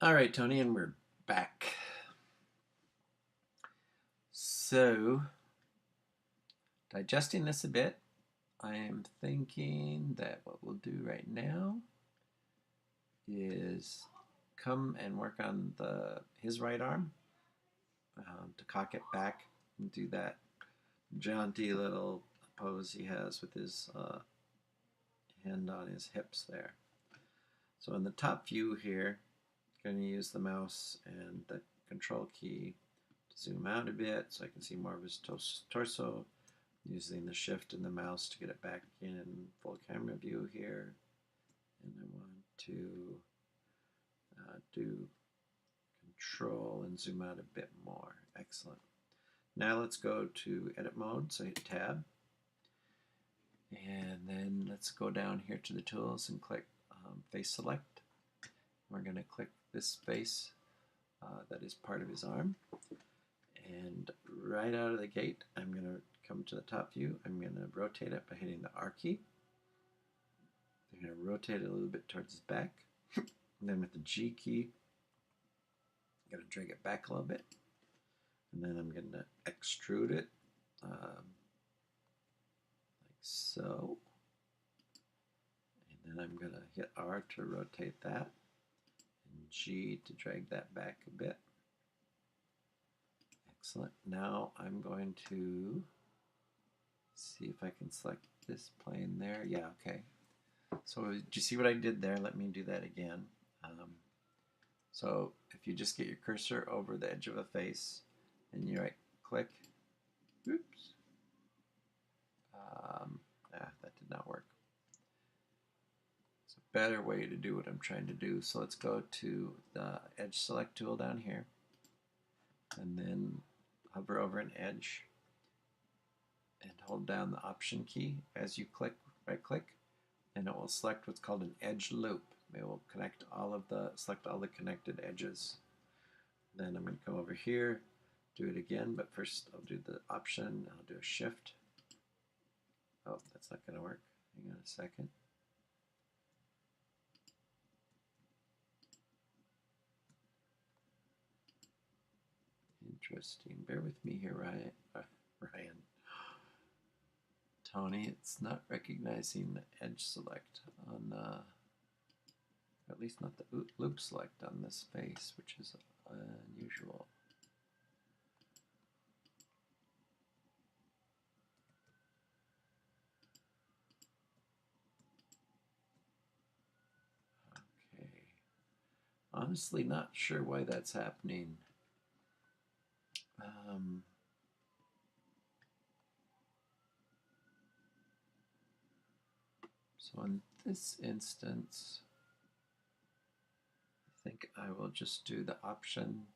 All right, Tony, and we're back. So, digesting this a bit, I am thinking that what we'll do right now is come and work on his right arm to cock it back and do that jaunty little pose he has with his hand on his hips there. So in the top view here, I'm going to use the mouse and the control key to zoom out a bit so I can see more of his torso, using the shift and the mouse to get it back in full camera view here. And I want to do control and zoom out a bit more. Excellent. Now let's go to edit mode, so hit tab. And then let's go down here to the tools and click face select. We're going to click this face that is part of his arm. And right out of the gate, I'm going to come to the top view. I'm going to rotate it by hitting the R key. I'm going to rotate it a little bit towards his back. And then with the G key, I'm going to drag it back a little bit. And then I'm going to extrude it like so. And then I'm going to hit R to rotate that. And G to drag that back a bit. Excellent. Now I'm going to see if I can select this plane there. Yeah, okay. So do you see what I did there? Let me do that again. So if you just get your cursor over the edge of a face and you right click, oops, that did not work. It's a better way to do what I'm trying to do. So let's go to the edge select tool down here and then hover over an edge and hold down the option key as you right click, and it will select what's called an edge loop. It will select all the connected edges. Then I'm going to come over here, do it again, but first I'll do the option, I'll do a shift. Oh, that's not going to work. Hang on a second. Interesting. Bear with me here, Ryan. Ryan. Tony, it's not recognizing the edge select on, at least not the loop select on this face, which is unusual. Okay. Honestly, not sure why that's happening. So in this instance, I think I will just do the option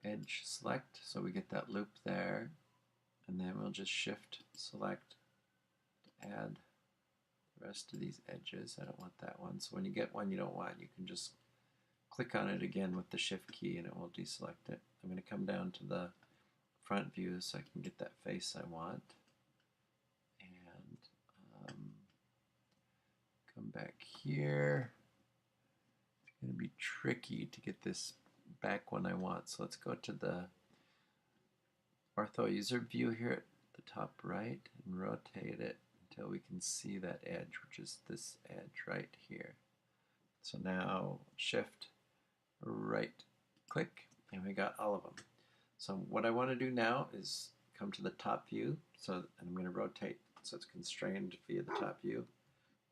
edge select, so we get that loop there, and then we'll just shift select to add the rest of these edges. I don't want that one. So when you get one you don't want, you can just click on it again with the shift key and it will deselect it. I'm going to come down to the front view so I can get that face I want. And come back here. It's going to be tricky to get this back when I want. So let's go to the ortho user view here at the top right and rotate it until we can see that edge, which is this edge right here. So now shift, right click, and we got all of them. So what I want to do now is come to the top view, so and I'm going to rotate so it's constrained via the top view,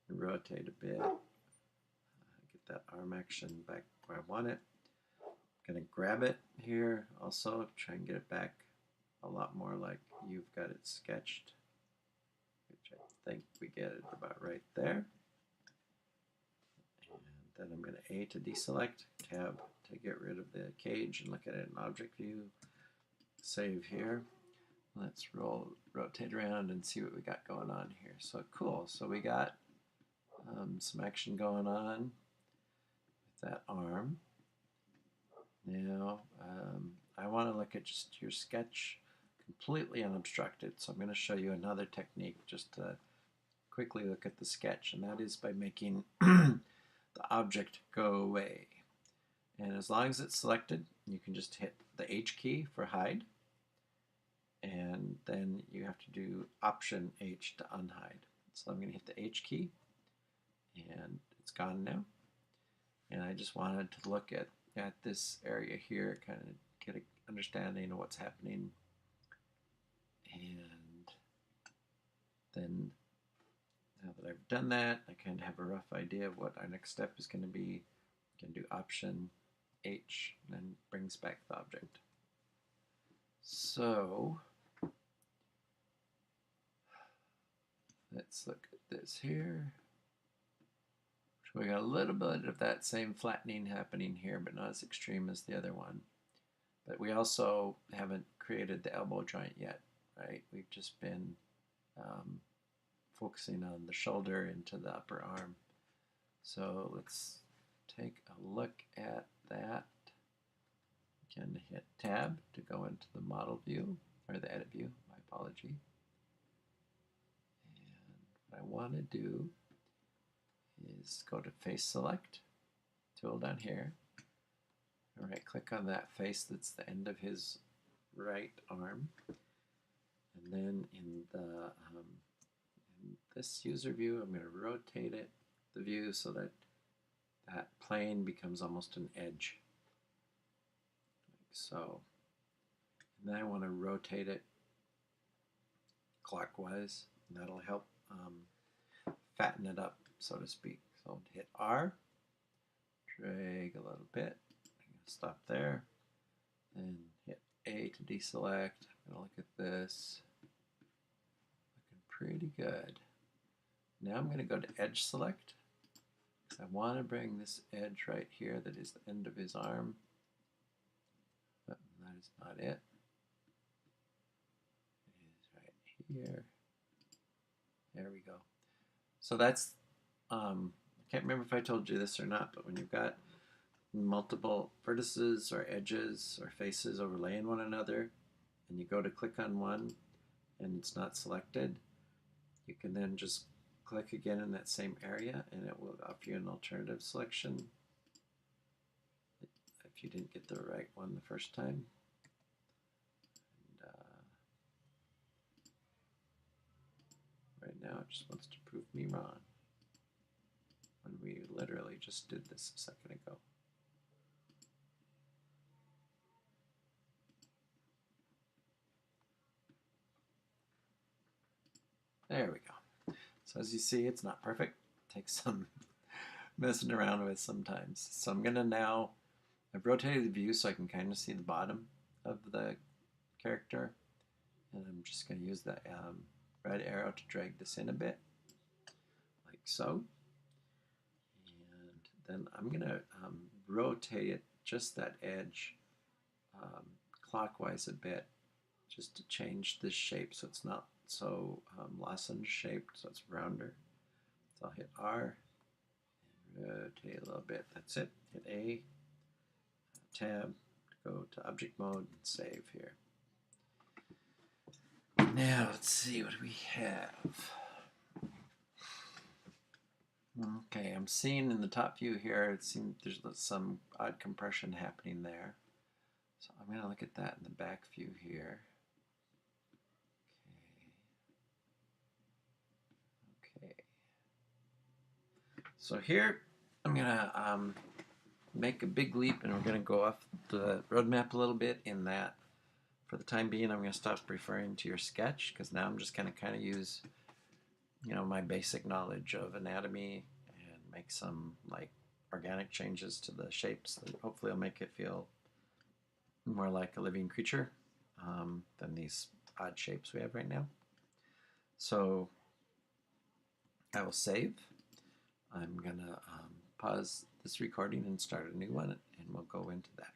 and rotate a bit, get that arm action back where I want it. I'm going to grab it here also, try and get it back a lot more like you've got it sketched, which I think we get it about right there. And then I'm going to A to deselect, tab to get rid of the cage and look at it in object view. Save here. Let's rotate around and see what we got going on here. So cool. So we got some action going on with that arm. Now I want to look at just your sketch completely unobstructed. So I'm going to show you another technique just to quickly look at the sketch, and that is by making the object go away. as long as it's selected, you can just hit the H key for hide, and then you have to do Option H to unhide. So I'm going to hit the H key, and it's gone now. And I just wanted to look at this area here, kind of get an understanding of what's happening. And then now that I've done that, I kind of have a rough idea of what our next step is going to be. I can do Option H, and then brings back the object. So let's look at this here. So we got a little bit of that same flattening happening here, but not as extreme as the other one. But we also haven't created the elbow joint yet, right? We've just been focusing on the shoulder into the upper arm. So let's take a look at that. Again, hit Tab to go into the model view, or the edit view, my apology. And what I want to do is go to Face Select, tool down here, and right click on that face that's the end of his right arm. And then in this user view, I'm going to rotate the view so that that plane becomes almost an edge. Like so. And then I want to rotate it clockwise, and that'll help fatten it up, so to speak. So hit R, drag a little bit, stop there, and hit A to deselect. I'm going to look at this. Looking pretty good. Now I'm going to go to Edge Select, because I want to bring this edge right here that is the end of his arm. But that is not it. It is right here. There we go. So that's, I can't remember if I told you this or not, but when you've got multiple vertices or edges or faces overlaying one another, and you go to click on one and it's not selected, you can then just click again in that same area and it will offer you an alternative selection if you didn't get the right one the first time. And, right now it just wants to prove me wrong when we literally just did this a second ago. There we go. So as you see, it's not perfect. It takes some messing around with sometimes. So I'm going to now, I've rotated the view so I can kind of see the bottom of the character. And I'm just going to use the right arrow to drag this in a bit, like so. And then I'm going to rotate it, just that edge, clockwise a bit, just to change this shape so it's not so lozenge shaped, so it's rounder. So I'll hit R, and rotate a little bit. That's it. Hit A, Tab, go to Object Mode, and save here. Now let's see, what do we have? Okay, I'm seeing in the top view here, it seems there's some odd compression happening there. So I'm going to look at that in the back view here. Okay. So here I'm going to make a big leap, and we're going to go off the roadmap a little bit in that for the time being I'm going to stop referring to your sketch, because now I'm just going to kind of use, you know, my basic knowledge of anatomy and make some like organic changes to the shapes that hopefully will make it feel more like a living creature than these odd shapes we have right now. So I will save. I'm gonna pause this recording and start a new one, and we'll go into that.